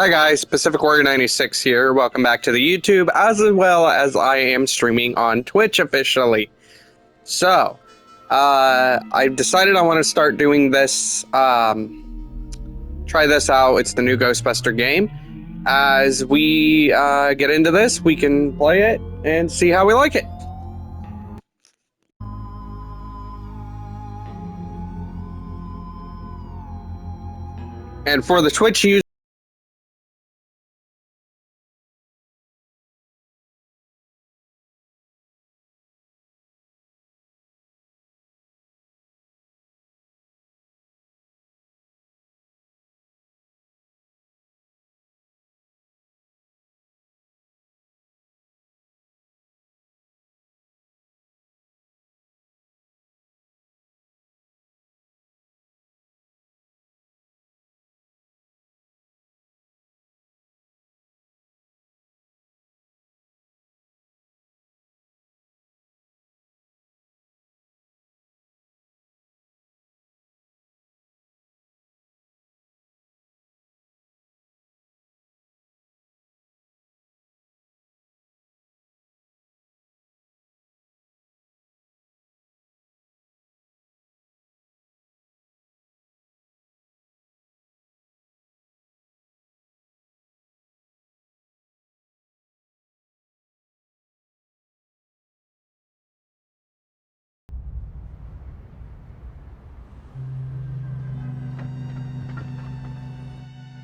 Hi guys, Pacific Warrior 96 here. Welcome back to the YouTube, as well as I am streaming on Twitch officially. So, I've decided I want to start doing this, try this out. It's the new Ghostbuster game. As we get into this, we can play it and see how we like it. And for the Twitch users,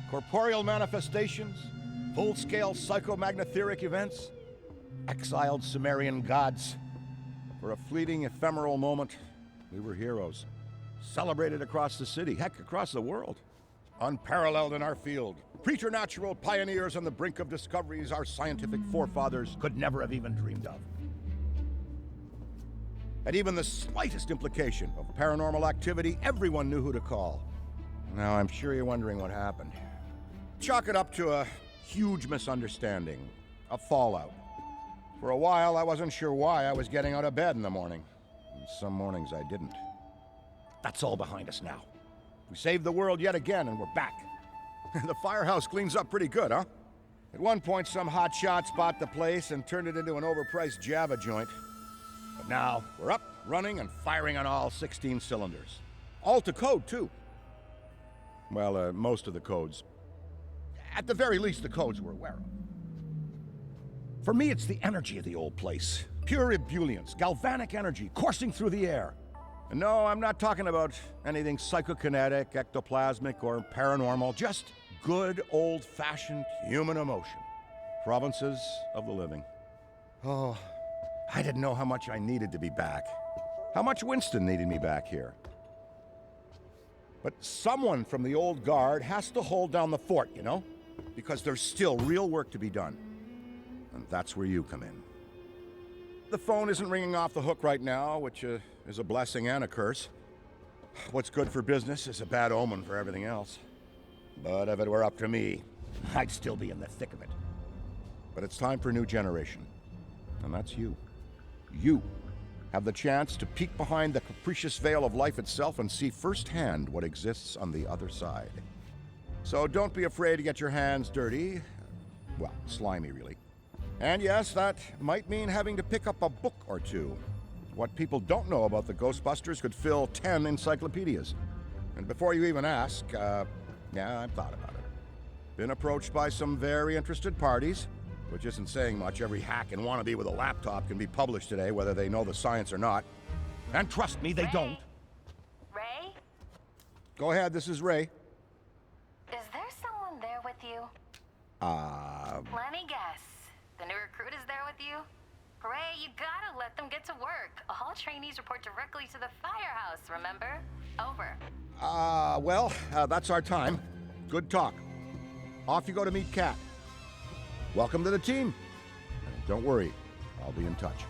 Corporeal manifestations, full-scale psychomagnetheric events, exiled Sumerian gods. For a fleeting, ephemeral moment, we were heroes. Celebrated across the city, heck, across the world. Unparalleled in our field. Preternatural pioneers on the brink of discoveries our scientific forefathers could never have even dreamed of. At even the slightest implication of paranormal activity, everyone knew who to call. Now, I'm sure you're wondering what happened. Chalk it up to a huge misunderstanding, a fallout. For a while, I wasn't sure why I was getting out of bed in the morning. And some mornings I didn't. That's all behind us now. We saved the world yet again, and we're back. The firehouse cleans up pretty good, huh? At one point, some hotshots bought the place and turned it into an overpriced Java joint. But now, we're up, running, and firing on all 16 cylinders. All to code, too. Well, most of the codes. At the very least, the codes we're aware of. For me, it's the energy of the old place. Pure ebullience, galvanic energy coursing through the air. And no, I'm not talking about anything psychokinetic, ectoplasmic, or paranormal. Just good, old-fashioned human emotion. Provinces of the living. Oh, I didn't know how much I needed to be back. How much Winston needed me back here. But someone from the old guard has to hold down the fort, you know? Because there's still real work to be done. And that's where you come in. The phone isn't ringing off the hook right now, which is a blessing and a curse. What's good for business is a bad omen for everything else. But if it were up to me, I'd still be in the thick of it. But it's time for a new generation. And that's you. You have the chance to peek behind the capricious veil of life itself and see firsthand what exists on the other side. So don't be afraid to get your hands dirty. Well, slimy, really. And yes, that might mean having to pick up a book or two. What people don't know about the Ghostbusters could fill 10 encyclopedias. And before you even ask, yeah, I've thought about it. Been approached by some very interested parties, which isn't saying much. Every hack and wannabe with a laptop can be published today, whether they know the science or not. And trust me, they don't. Ray? Go ahead, this is Ray. Is there someone there with you? Let me guess. The new recruit is there with you? Ray, you gotta let them get to work. All trainees report directly to the firehouse, remember? Over. Well, that's our time. Good talk. Off you go to meet Kat. Welcome to the team. Don't worry, I'll be in touch.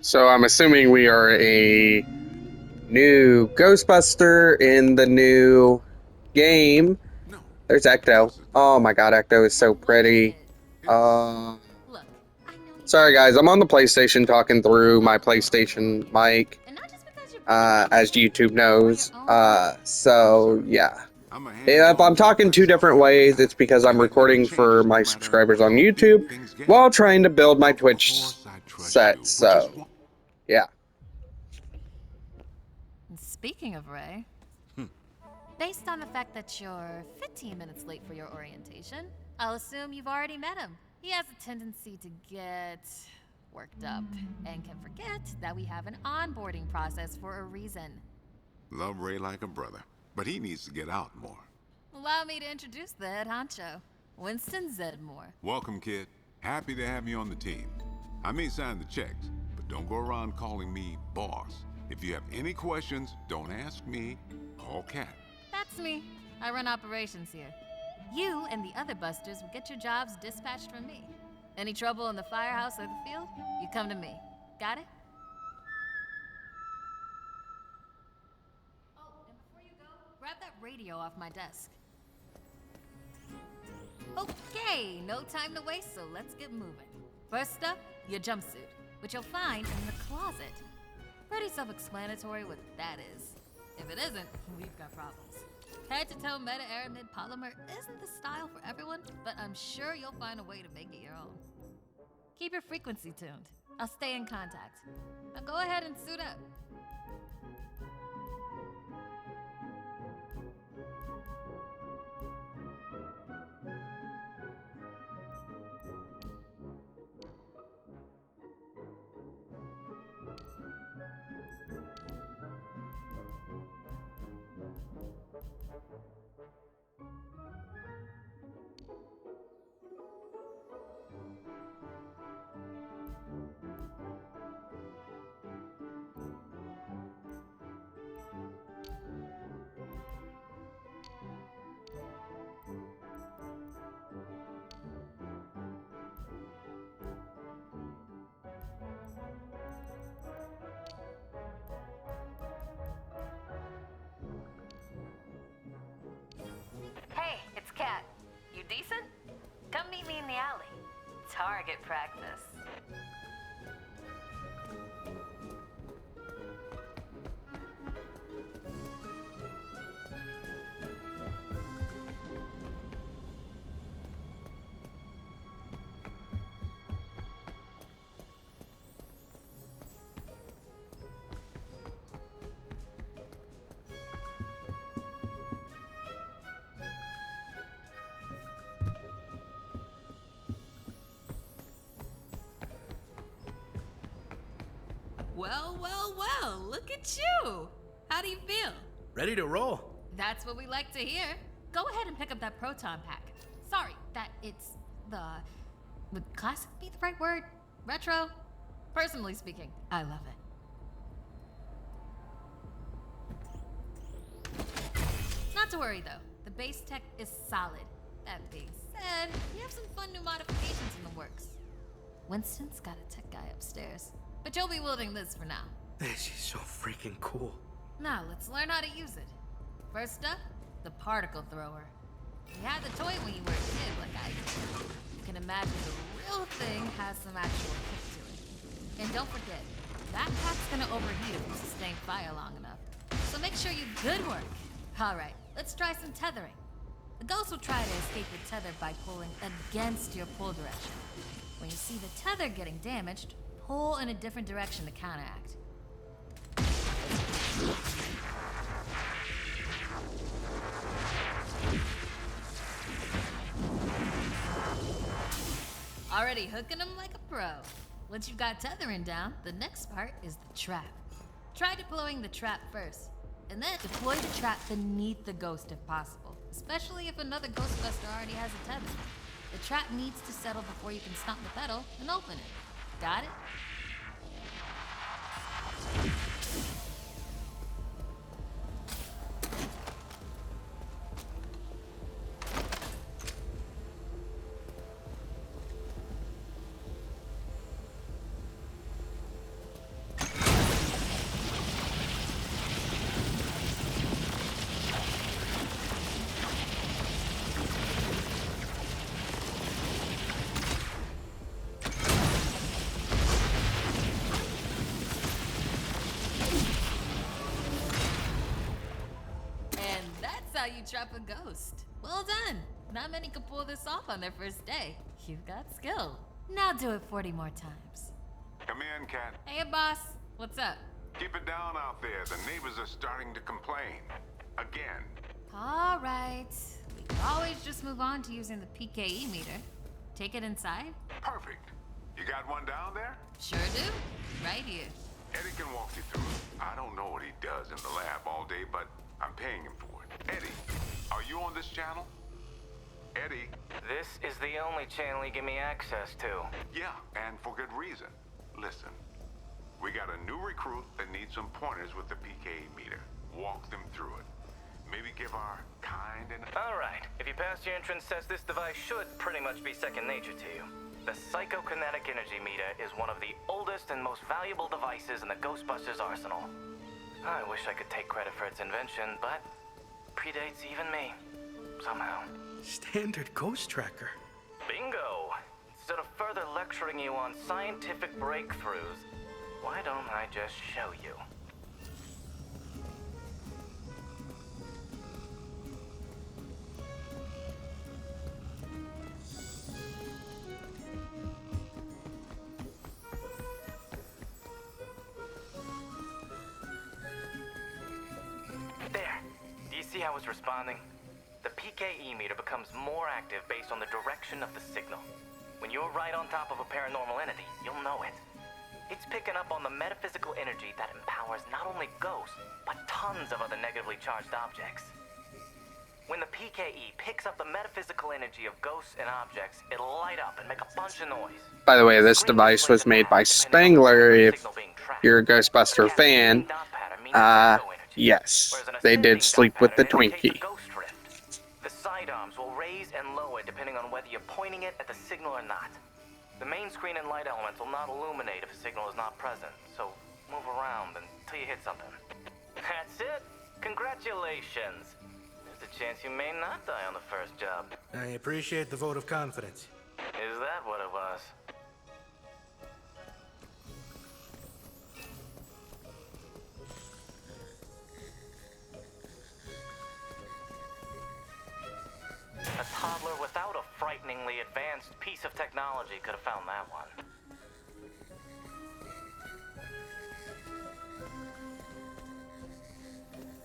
so I'm assuming we are a new Ghostbuster in the new game. There's Ecto. Oh my god, Ecto is so pretty. Sorry guys, I'm on the PlayStation talking through my PlayStation mic. as YouTube knows. So yeah. If I'm talking two different ways, it's because I'm recording for my subscribers on YouTube while trying to build my Twitch set. So yeah. Speaking of Ray, based on the fact that you're 15 minutes late for your orientation, I'll assume you've already met him. He has a tendency to get worked up and can forget that we have an onboarding process for a reason. Love Ray like a brother, but he needs to get out more. Allow me to introduce the head honcho, Winston Zedmore. Welcome, kid. Happy to have you on the team. I may sign the checks, but don't go around calling me boss. If you have any questions, don't ask me. Call Cat. That's me. I run operations here. You and the other busters will get your jobs dispatched from me. Any trouble in the firehouse or the field, you come to me. Got it? Oh, and before you go, grab that radio off my desk. Okay, no time to waste, so let's get moving. First up, your jumpsuit, which you'll find in the closet. Pretty self-explanatory what that is. If it isn't, we've got problems. Head-to-toe meta-aramid polymer isn't the style for everyone, but I'm sure you'll find a way to make it your own. Keep your frequency tuned. I'll stay in contact. Now go ahead and suit up. Hey, it's Kat. You decent? Come meet me in the alley. Target practice. Well, well, well, look at you. How do you feel? Ready to roll. That's what we like to hear. Go ahead and pick up that proton pack. Sorry, that it's the... Would classic be the right word? Retro? Personally speaking, I love it. Not to worry though, the base tech is solid. That being said, we have some fun new modifications in the works. Winston's got a tech guy upstairs, but you'll be wielding this for now. She's so freaking cool. Now, let's learn how to use it. First up, the particle thrower. You had the toy when you were a kid, like I did. You can imagine the real thing has some actual kick to it. And don't forget, that pack's gonna overheat if you sustain fire long enough. So make sure you good work. Alright, let's try some tethering. The ghost will try to escape your tether by pulling against your pull direction. When you see the tether getting damaged, pull in a different direction to counteract. Already hooking them like a pro. Once you've got tethering down, the next part is the trap. Try deploying the trap first, and then deploy the trap beneath the ghost if possible, especially if another Ghostbuster already has a tether. The trap needs to settle before you can stomp the pedal and open it. Got it? you trap a ghost. Well done. Not many could pull this off on their first day. You've got skill. Now do it 40 more times. Come in, Cat. Hey, boss. What's up? Keep it down out there. The neighbors are starting to complain. Again. All right. We could always just move on to using the PKE meter. Take it inside? Perfect. You got one down there? Sure do. Right here. Eddie can walk you through it. I don't know what he does in the lab all day, but I'm paying him for it. Eddie, are you on this channel? Eddie? This is the only channel you give me access to. Yeah, and for good reason. Listen, we got a new recruit that needs some pointers with the PKE meter. Walk them through it. Maybe give our kind and... Alright, if you pass your entrance test, this device should pretty much be second nature to you. The psychokinetic energy meter is one of the oldest and most valuable devices in the Ghostbusters arsenal. I wish I could take credit for its invention, but predates even me. Somehow. Standard ghost tracker. Bingo! Instead of further lecturing you on scientific breakthroughs, why don't I just show you? There. Do you see how it's responding? The PKE meter becomes more active based on the direction of the signal. When you're right on top of a paranormal entity, you'll know it. It's picking up on the metaphysical energy that empowers not only ghosts, but tons of other negatively charged objects. When the PKE picks up the metaphysical energy of ghosts and objects, it'll light up and make a bunch of noise. By the way, this device was made by Spangler. If you're a Ghostbuster fan, yes, they did sleep with the Twinkie. The sidearms will raise and lower depending on whether you're pointing it at the signal or not. The main screen and light elements will not illuminate if a signal is not present, so move around until you hit something. That's it! Congratulations! There's a chance you may not die on the first job. I appreciate the vote of confidence. Is that what it was? A toddler without a frighteningly advanced piece of technology could have found that one.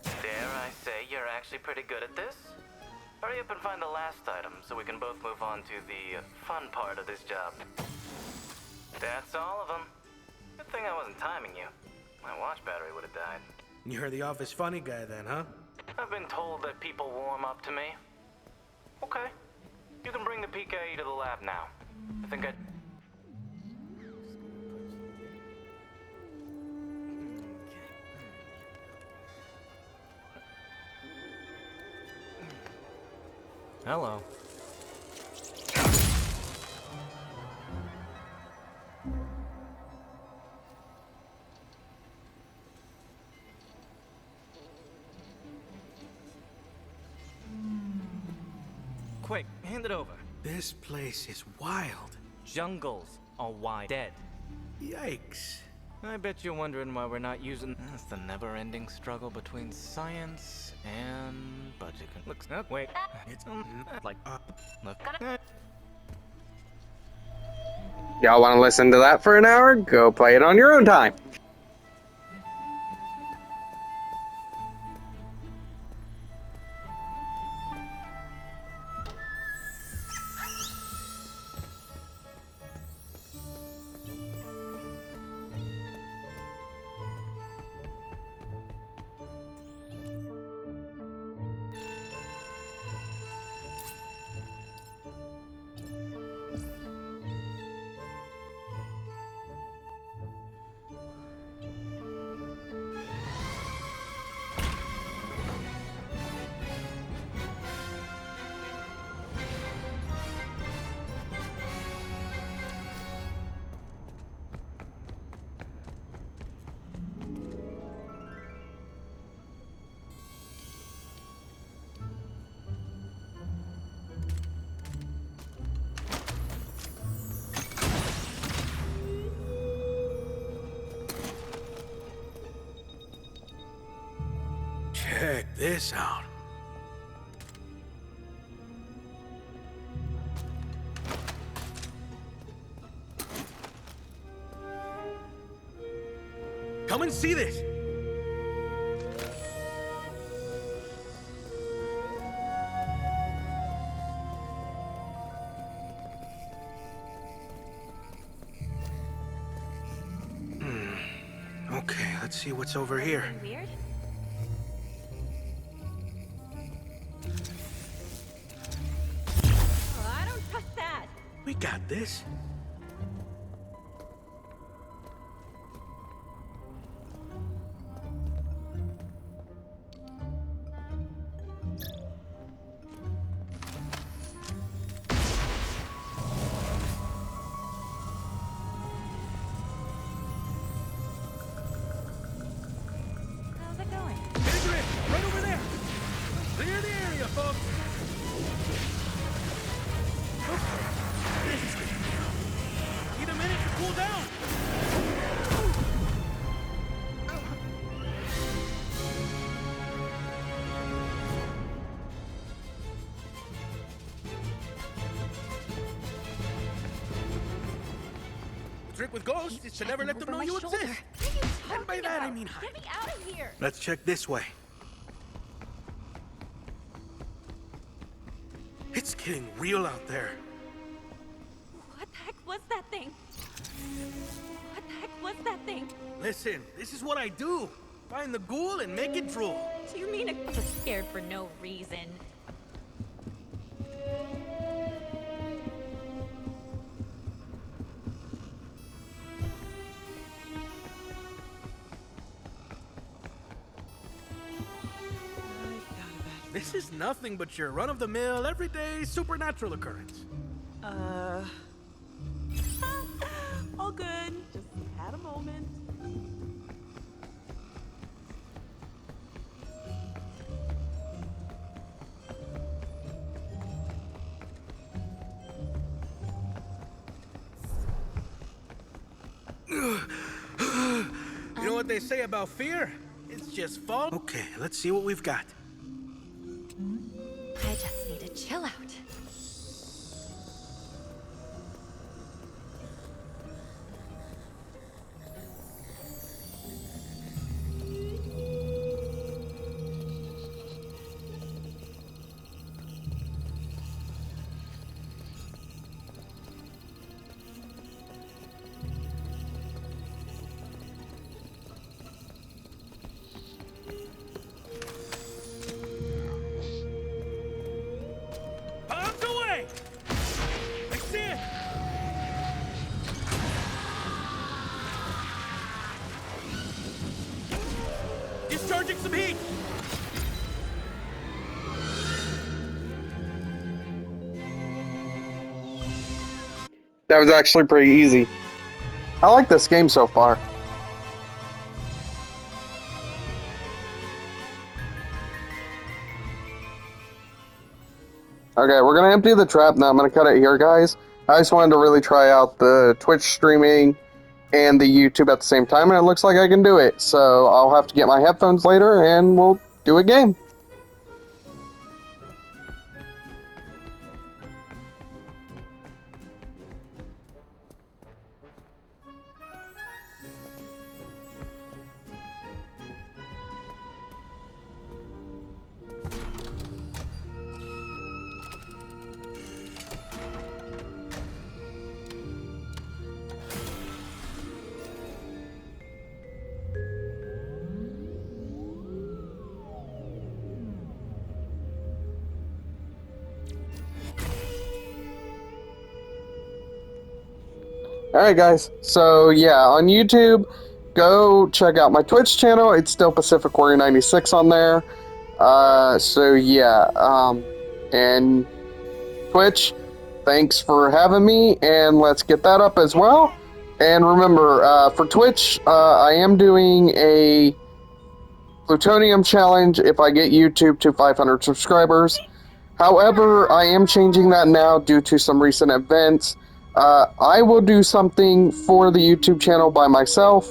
Dare I say you're actually pretty good at this? Hurry up and find the last item so we can both move on to the fun part of this job. That's all of them. Good thing I wasn't timing you. My watch battery would have died. You're the office funny guy then, huh? I've been told that people warm up to me. Okay. You can bring the PKE to the lab now. I think I... Hello. Quick, hand it over. This place is wild. Jungles are wide dead. Yikes. I bet you're wondering why we're not using... That's the never-ending struggle between science and budget. Looks... Oh, wait. It's like... Look. Y'all want to listen to that for an hour? Go play it on your own time. Check this out. Come and see this. Okay, let's see what's over here. Weird? Oh, I don't trust that. We got this. How's it going? Adrian, right over there. Clear the area, folks. Need a minute to cool down. The trick with ghosts is to never let them know you exist. What are you And by talking that, I about? mean hide. Get me out of here! Let's check this way. It's getting real out there. What the heck was that thing? What the heck was that thing? Listen, this is what I do. Find the ghoul and make it drool. Do you mean I was scared for no reason? This is nothing but your run-of-the-mill, everyday supernatural occurrence. All good. Just had a moment. You know what they say about fear? It's just fall. Okay, let's see what we've got. I just need to chill out. Bombs away! I see it! Discharging some heat! That was actually pretty easy. I like this game so far. Okay, we're gonna empty the trap now. I'm gonna cut it here, guys. I just wanted to really try out the Twitch streaming and the YouTube at the same time, and it looks like I can do it. So I'll have to get my headphones later, and we'll do a game. Alright guys, so yeah, on YouTube, go check out my Twitch channel. It's still Pacific Warrior 96 on there. So yeah, and Twitch, thanks for having me, and let's get that up as well. And remember, for Twitch, I am doing a plutonium challenge if I get YouTube to 500 subscribers. However, I am changing that now due to some recent events. I will do something for the YouTube channel by myself,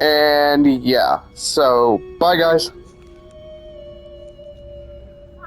and yeah, so bye guys.